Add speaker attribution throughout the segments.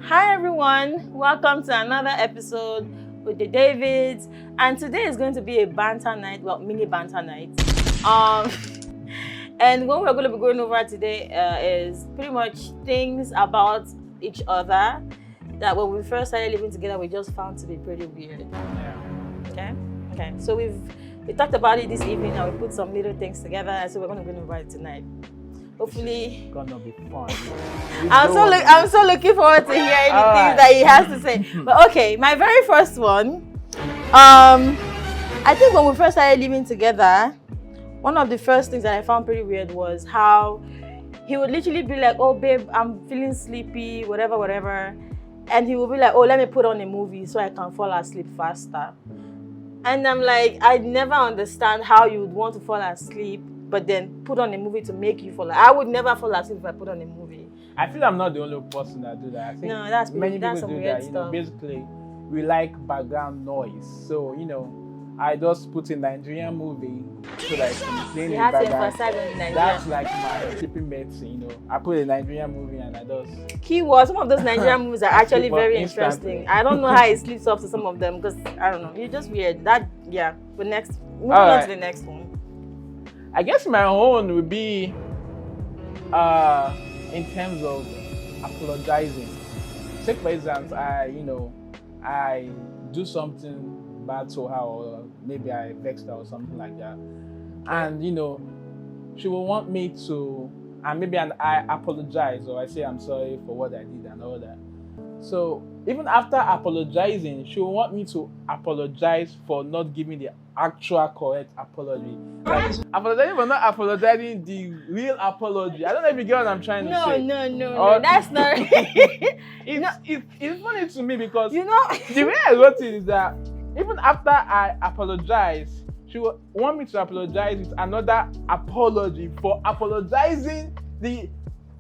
Speaker 1: Hi everyone, welcome to another episode with the Davids, and today is going to be a banter night, well, mini banter night. And what we're going to be going over today is pretty much things about each other that when we first started living together, we just found to be pretty weird.
Speaker 2: Yeah.
Speaker 1: Okay. So we talked about it this evening, and we put some little things together, and so we're going to go over it tonight. Hopefully,
Speaker 2: It's gonna be fun.
Speaker 1: I'm so looking forward to hearing the things that he has to say. But okay, my very first one. I think when we first started living together, one of the first things that I found pretty weird was how he would literally be like, "Oh babe, I'm feeling sleepy, whatever," and he would be like, "Oh, let me put on a movie so I can fall asleep faster." And I'm like, I never understand how you would want to fall asleep, but then put on a movie to make you fall asleep. I would never fall asleep if I put on a movie.
Speaker 2: I feel I'm not the only person that do that. I think
Speaker 1: No, that's
Speaker 2: many
Speaker 1: that's
Speaker 2: people
Speaker 1: some
Speaker 2: do
Speaker 1: weird
Speaker 2: that.
Speaker 1: stuff.
Speaker 2: Basically, we like background noise. So, I just put a Nigerian movie so that I can play in
Speaker 1: You
Speaker 2: the
Speaker 1: have to
Speaker 2: background.
Speaker 1: emphasize on the Nigerian.
Speaker 2: That's like my sleeping medicine, I put a Nigerian movie and I just...
Speaker 1: Keyword, some of those Nigerian movies are actually
Speaker 2: Sleep off
Speaker 1: very
Speaker 2: instantly.
Speaker 1: interesting. I don't know how he sleeps off to some of them because I don't know. You're just weird. But next, moving on
Speaker 2: Alright.
Speaker 1: to the next one.
Speaker 2: I guess my own would be in terms of apologizing. Say for instance, I do something bad to her, or maybe I vexed her or something like that, and she will want me to, and I apologize, or I say I'm sorry for what I did and all that. So even after apologizing, she will want me to apologize for not giving the actual correct apology. Like apologizing for not apologizing the real apology. I don't know if you get what I'm trying to say.
Speaker 1: No, that's not.
Speaker 2: It's funny to me because
Speaker 1: You know,
Speaker 2: the way I wrote it is that even after I apologize, she will want me to apologize with another apology for apologizing the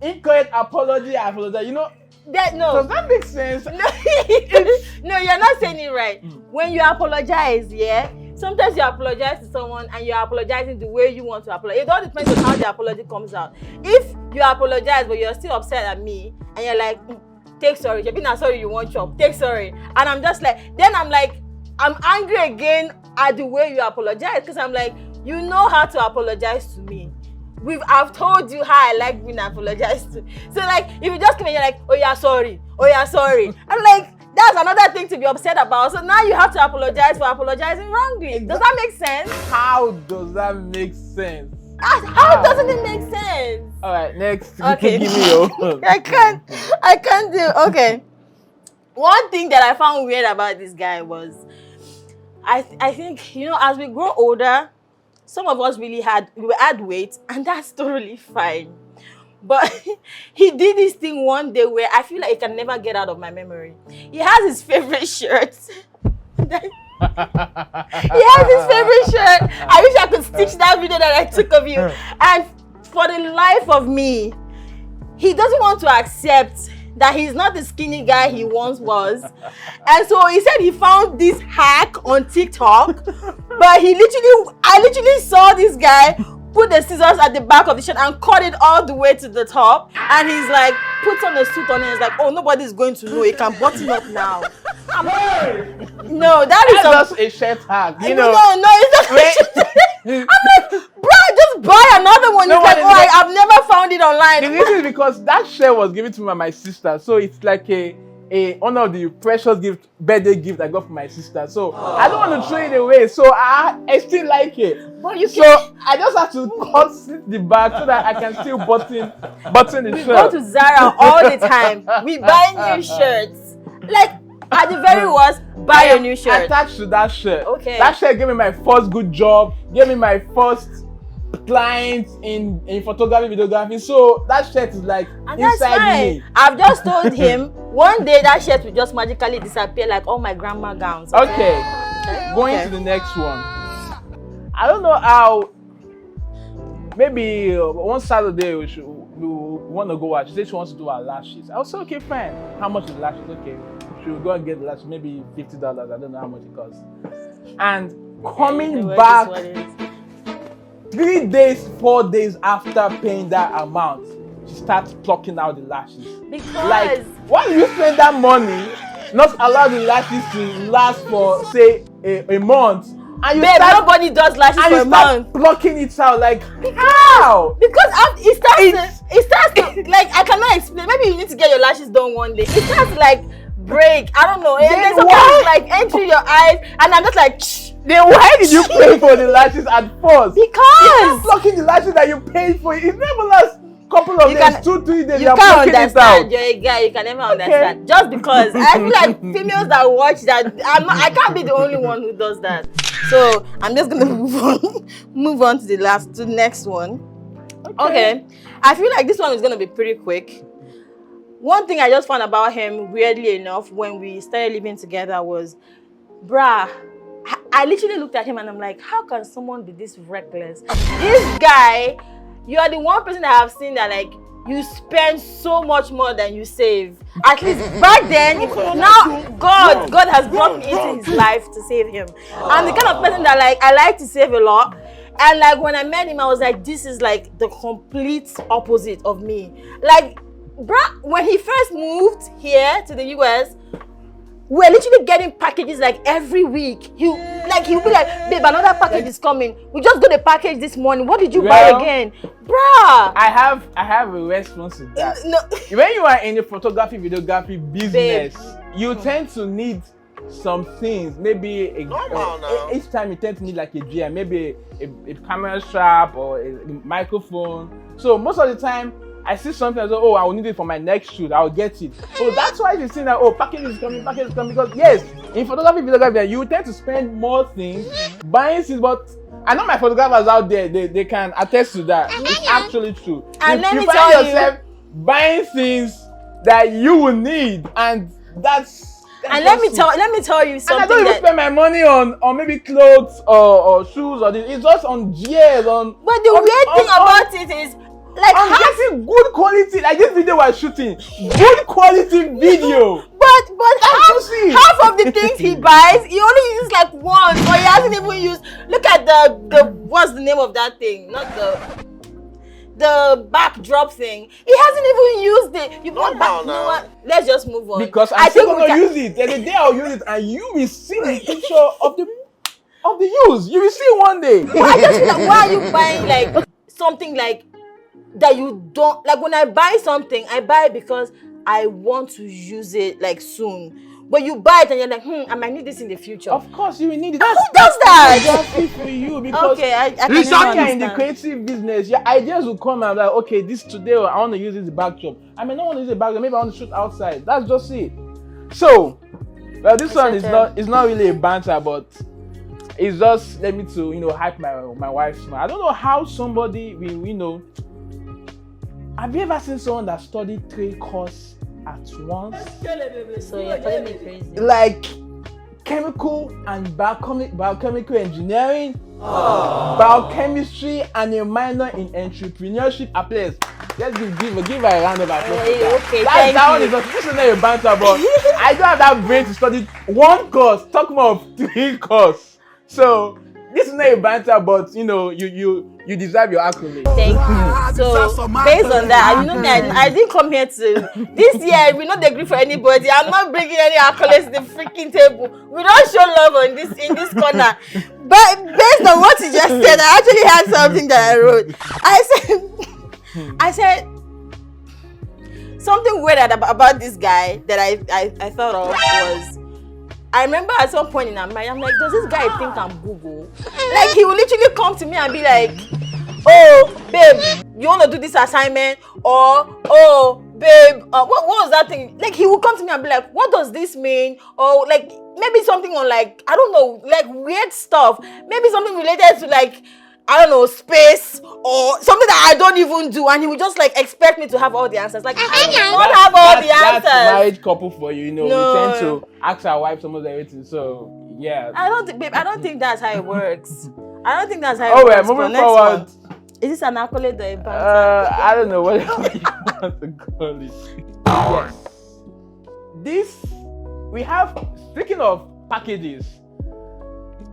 Speaker 2: incorrect apology I apologize. Does that make sense?
Speaker 1: No, you're not saying it right. When you apologize, sometimes you apologize to someone and you're apologizing the way you want to apologize. It all depends on how the apology comes out. If you apologize but you're still upset at me and you're like, take sorry, you're not sorry you want chop, take sorry. And I'm just like, then I'm like, I'm angry again at the way you apologize because I'm like, you know how to apologize to me. I've told you how I like being apologized to. So like, if you just come and you're like, oh yeah, sorry. I'm like, that's another thing to be upset about. So now you have to apologize for apologizing wrongly. Does that make sense?
Speaker 2: How does that make sense?
Speaker 1: How doesn't it make sense?
Speaker 2: All right, next.
Speaker 1: Okay.
Speaker 2: Give me your.
Speaker 1: I can't do. Okay. One thing that I found weird about this guy was, I think as we grow older, some of us we add weight, and that's totally fine. But he did this thing one day where I feel like it can never get out of my memory. He has his favorite shirt. He has his favorite shirt. I wish I could stitch that video that I took of you. And for the life of me, he doesn't want to accept that he's not the skinny guy he once was. And so he said he found this hack on TikTok, but I literally saw this guy put the scissors at the back of the shirt and cut it all the way to the top. And he's like, puts on a suit on it and he's like, oh, nobody's going to know. He can button up now. No, that is
Speaker 2: just a shirt hack.
Speaker 1: No, it's not. I'm like, bro, just buy another one.
Speaker 2: No,
Speaker 1: He's like, I've never found it online.
Speaker 2: The reason is because that shirt was given to me by my sister, so it's like a one of the precious birthday gift I got from my sister. So I don't want to throw it away. So I still like it.
Speaker 1: But
Speaker 2: I just have to cut the back so that I can still button the
Speaker 1: we
Speaker 2: shirt.
Speaker 1: go to Zara all the time. We buy new shirts. Like, at the very worst, buy a new shirt.
Speaker 2: Attached to that shirt.
Speaker 1: Okay.
Speaker 2: That shirt gave me my first good job. Gave me my first client in photography, videography. So that shirt is like
Speaker 1: And that's
Speaker 2: inside
Speaker 1: fine.
Speaker 2: me.
Speaker 1: I've just told him one day that shirt will just magically disappear like all my grandma gowns.
Speaker 2: Okay. Going to the next one. I don't know how. Maybe one Saturday we want to go watch. She said she wants to do her lashes. I was say, okay, fine. How much is lashes? Okay. She will go and get the lashes, maybe $50. I don't know how much it costs. And coming back 3 days, 4 days after paying that amount, she start plucking out the lashes?
Speaker 1: Because
Speaker 2: Like, why do you spend that money, not allow the lashes to last for, say, a month? And you
Speaker 1: babe,
Speaker 2: start,
Speaker 1: nobody does lashes
Speaker 2: and
Speaker 1: for
Speaker 2: you
Speaker 1: a
Speaker 2: start
Speaker 1: month.
Speaker 2: plucking it out. Like, how?
Speaker 1: Because it starts to, like, I cannot explain. Maybe you need to get your lashes done one day. It starts to, like, break. I don't know. And
Speaker 2: Then
Speaker 1: then sometimes like enter your eyes, and I'm just like, shh.
Speaker 2: Then why did you pay for the lashes at first?
Speaker 1: Because
Speaker 2: Plucking the lashes that you paid for, it never lasts couple of days, 2-3 days.
Speaker 1: You
Speaker 2: are
Speaker 1: can't
Speaker 2: plucking it
Speaker 1: understand.
Speaker 2: out.
Speaker 1: You're a guy. You can never understand. Just because I feel like females that watch that, I can't be the only one who does that. So I'm just gonna move on to the next one. Okay. I feel like this one is gonna be pretty quick. One thing I just found about him, weirdly enough, when we started living together was, bruh, I literally looked at him and I'm like, how can someone be this reckless? This guy, you are the one person that I've seen that, like, you spend so much more than you save. At least back then, now God has brought me into his life to save him. I'm the kind of person that, like, I like to save a lot. And like when I met him, I was like, this is like the complete opposite of me. Like, bruh, when he first moved here to the US, we're literally getting packages like every week. He'll be like, babe, another package is coming. We just got a package this morning. What did you buy again? Bruh.
Speaker 2: I have a response to that.
Speaker 1: No.
Speaker 2: When you are in the photography, videography business, you tend to need some things. Maybe each time you tend to need like a GM, maybe a camera strap or a microphone. So most of the time, I see something and say, oh, I will need it for my next shoot. I will get it. So that's why you see that, oh, package is coming. Because yes, in photography, videography, you tend to spend more things buying things. But I know my photographers out there, they can attest to that. It's actually true.
Speaker 1: And let
Speaker 2: you
Speaker 1: me
Speaker 2: find
Speaker 1: tell
Speaker 2: yourself buying things that you will need, and that's
Speaker 1: and let me tell you something.
Speaker 2: And I don't even spend my money on maybe clothes or shoes or this. It's just on gears.
Speaker 1: But the weird thing about it is, like,
Speaker 2: I'm getting good quality, like this video we're shooting, good quality video.
Speaker 1: But half of the things he buys, he only uses like once, or he hasn't even used. Look at the what's the name of that thing? Not the backdrop thing. He hasn't even used it. You know what? Let's just move on.
Speaker 2: Because I think we're gonna use it. There's a day I'll use it, and you will see the picture of the use. You will see one day.
Speaker 1: But I just feel like, why are you buying like something like that you don't like? When I buy something, I buy it because I want to use it like soon. But you buy it and you're like, I might need this in the future.
Speaker 2: Of course, you will need it.
Speaker 1: Who does that?
Speaker 2: Exactly for you, because
Speaker 1: I can
Speaker 2: you're in the creative business. Your ideas will come and like, okay, this today I want to use this backdrop. I may not want to use a backdrop. Maybe I want to shoot outside. That's just it. So, well, this one is not really a banter, but it's just let me to hype my wife's smile. I don't know how somebody will. Have you ever seen someone that studied 3 courses at once?
Speaker 1: So you're calling me crazy.
Speaker 2: Like chemical and biochemical engineering, biochemistry, and a minor in entrepreneurship. Please, let's give her a round of applause.
Speaker 1: Okay,
Speaker 2: that one is not. This is not a banter, but I don't have that brain to study 1 course. Talk more of 3 courses. So this is not a banter, but you deserve your accolade.
Speaker 1: Thank you. So based on that, I didn't come here to this year. We not agree for anybody. I'm not bringing any accolades to the freaking table. We don't show love in this corner. But based on what you just said, I actually had something that I wrote. I said something weird about this guy that I thought of was, I remember at some point in our marriage, I'm like, does this guy think I'm Google? Like, he will literally come to me and be like, oh, babe, you want to do this assignment? Or, oh, babe, what was that thing? Like, he will come to me and be like, what does this mean? Or, like, maybe something on, like, I don't know, like, weird stuff. Maybe something related to, like, I don't know, space or something that I don't even do, and he would just like expect me to have all the answers. Like, I don't have all the answers.
Speaker 2: That's married couple for you, We tend to ask our wives almost everything. So yeah. I
Speaker 1: don't think that's how it works. I don't think that's how it
Speaker 2: works.
Speaker 1: works.
Speaker 2: Moving forward.
Speaker 1: Is this an accolade or a banter?
Speaker 2: I don't know what you want to call it. Yes. We have, speaking of packages,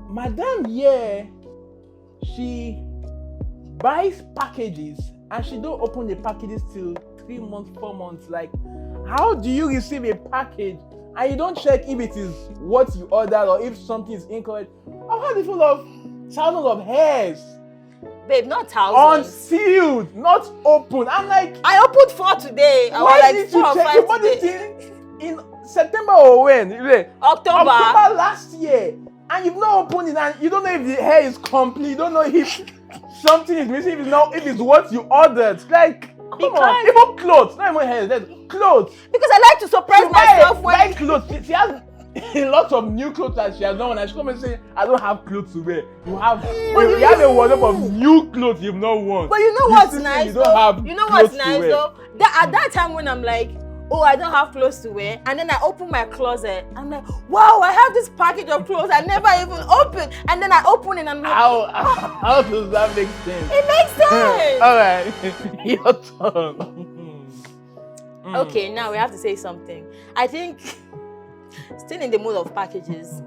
Speaker 2: Madam she buys packages and she don't open the packages till 3 months, 4 months. Like, how do you receive a package and you don't check if it is what you ordered or if something is incorrect? I've had it full of thousands of hairs.
Speaker 1: Babe, not thousands.
Speaker 2: Unsealed, not open. I'm like,
Speaker 1: I opened 4 today.
Speaker 2: why
Speaker 1: I
Speaker 2: did
Speaker 1: was like 4
Speaker 2: you
Speaker 1: or
Speaker 2: check?
Speaker 1: 5
Speaker 2: You bought this
Speaker 1: today.
Speaker 2: thing in September or when?
Speaker 1: October
Speaker 2: last year. And you've not opened it and you don't know if the hair is complete. You don't know if something is missing, if it's what you ordered. Like, come on. Even clothes, not even hair, there's clothes.
Speaker 1: Because I like to surprise myself when
Speaker 2: buy clothes. She has a lot of new clothes that she has done. And she come and say, I don't have clothes to wear. You have a wardrobe of new clothes you've not worn.
Speaker 1: But you know what's nice?
Speaker 2: You don't have
Speaker 1: you know what's
Speaker 2: clothes
Speaker 1: nice
Speaker 2: to wear.
Speaker 1: though? At that time when I'm like, oh, I don't have clothes to wear, and then I open my closet, I'm like, wow, I have this package of clothes I never even opened, and then I open it and I'm like,
Speaker 2: how does that make sense?
Speaker 1: It makes sense.
Speaker 2: All right, your turn.
Speaker 1: Okay, now we have to say something. I think, still in the mood of packages,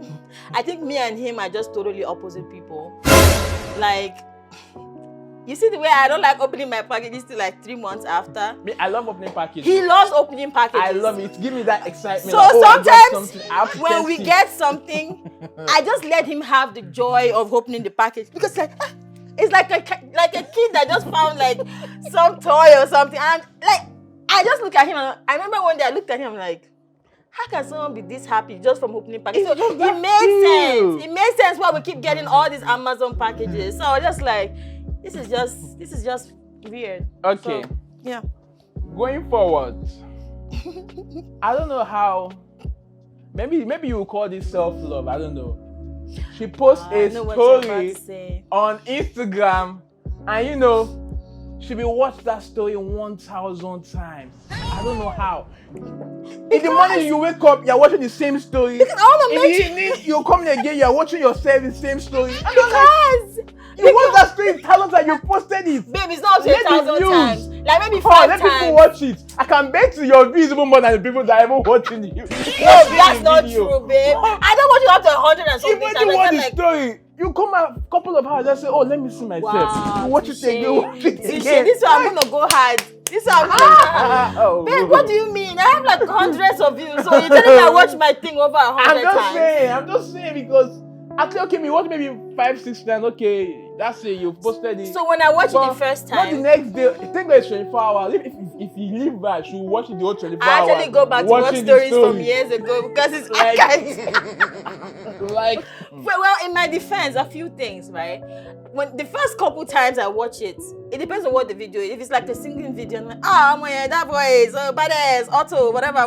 Speaker 1: I think me and him are just totally opposite people. Like, you see the way I don't like opening my packages till like 3 months after?
Speaker 2: Me, I love opening packages.
Speaker 1: He loves opening packages.
Speaker 2: I love it. Give me that excitement.
Speaker 1: So
Speaker 2: like,
Speaker 1: sometimes when we
Speaker 2: get
Speaker 1: get something, I just let him have the joy of opening the package because it's like a kid that just found like some toy or something, and like I just look at him and I remember one day I looked at him like, how can someone be this happy just from opening packages? So it made sense. It made sense why we keep getting all these Amazon packages. So I was just like, this is just weird.
Speaker 2: Okay.
Speaker 1: So, yeah.
Speaker 2: Going forward, I don't know how. Maybe you will call this self-love. I don't know. She posts a story on Instagram, and she will watch that story 1,000 times. I don't know how. In the morning you wake up, you're watching the same story.
Speaker 1: Because I
Speaker 2: in the evening you come again, you're watching yourself the same story. You watch that story talent that you posted it.
Speaker 1: Babe, it's not up to 1,000 times. Like maybe 5 times.
Speaker 2: Let people watch it. I can bet to your views even more than the people that are even watching you.
Speaker 1: No, that's not true, babe. I don't want you up to 100 and something.
Speaker 2: Even you watch the story, you come a couple of hours and say, oh, let me see myself.
Speaker 1: Wow,
Speaker 2: you watch it again, watch it again.
Speaker 1: This one I'm gonna go hard. This one I'm gonna go hard. Babe, what do you mean? I have like hundreds of views, so you're telling me I watch my thing over 100 times?
Speaker 2: I'm just saying because actually, okay, me watch maybe 5, 6 times, okay. That's it, you posted it.
Speaker 1: So when I watch it the first time,
Speaker 2: not the next day, take like 24 hours. If you leave back, you watch it the whole 24 hours.
Speaker 1: I actually go back to watch stories from years ago because it's
Speaker 2: like,
Speaker 1: well, in my defense, a few things, right? When the first couple times I watch it, it depends on what the video is. If it's like a singing video, I'm like, that voice, badass, auto, whatever.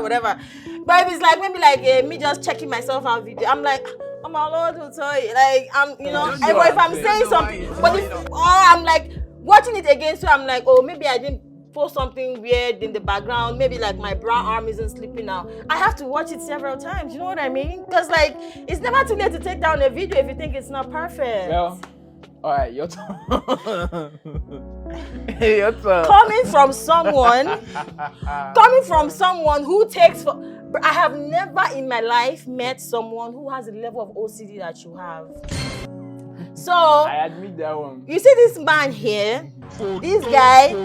Speaker 1: But if it's like maybe like me just checking myself out video, I'm like, I'm a Lord to tell you, like if I'm saying something, but I'm like watching it again, so I'm like, oh, maybe I didn't post something weird in the background, maybe like my brown arm isn't sleeping now. I have to watch it several times, you know what I mean? Because like it's never too late to take down a video if you think it's not perfect.
Speaker 2: Well, all right, your turn. Your turn.
Speaker 1: Coming from someone who takes for. I have never in my life met someone who has the level of OCD that you have. So
Speaker 2: I admit that one.
Speaker 1: You see this man here, this guy,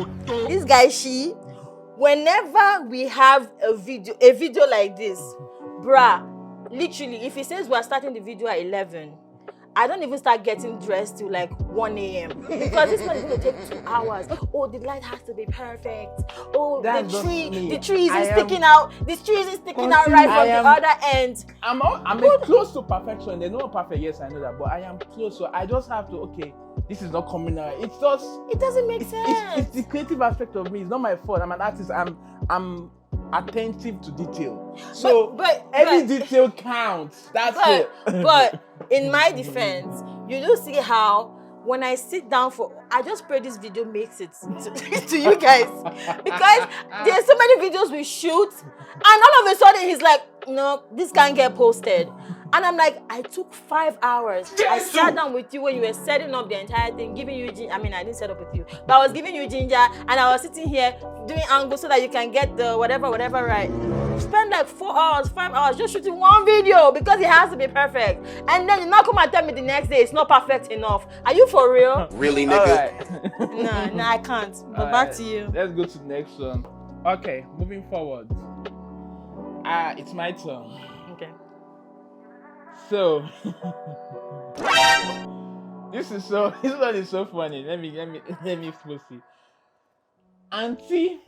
Speaker 1: whenever we have a video like this, bruh, literally, if he says we're starting the video at 11, I don't even start getting dressed till like 1 a.m. because this one is going to take 2 hours. Oh, the light has to be perfect. Oh, the tree isn't sticking out. This tree isn't sticking out right from the other end.
Speaker 2: I'm close to perfection. There's no perfect, yes, I know that, but I am close. So I just have to, okay, this is not coming out. It doesn't make sense. It's the creative aspect of me. It's not my fault. I'm an artist. I'm attentive to detail. So but every detail counts. That's it.
Speaker 1: But in my defense, you do see how when I sit down I just pray this video makes it to you guys. Because there's so many videos we shoot and all of a sudden he's like, no, this can't get posted. And I'm like, I took 5 hours. I sat down with you when you were setting up the entire thing, giving you ginger. I mean, I didn't set up with you, but I was giving you ginger and I was sitting here doing angles so that you can get the whatever right. Spend like 4 hours, 5 hours just shooting one video because it has to be perfect. And then you now come and tell me the next day it's not perfect enough. Are you for real?
Speaker 3: Really, nigga?
Speaker 2: Right.
Speaker 1: No, I can't. But back to you.
Speaker 2: Let's go to the next one. Okay, moving forward. It's my turn.
Speaker 1: Okay.
Speaker 2: So this one is so funny. Let me expose it. Auntie,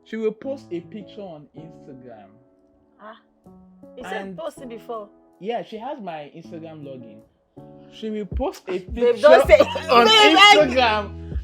Speaker 2: she will post a picture on Instagram.
Speaker 1: You said post it before.
Speaker 2: Yeah, she has my Instagram login. She will post a picture
Speaker 1: Babe, don't say
Speaker 2: on
Speaker 1: babe,
Speaker 2: Instagram.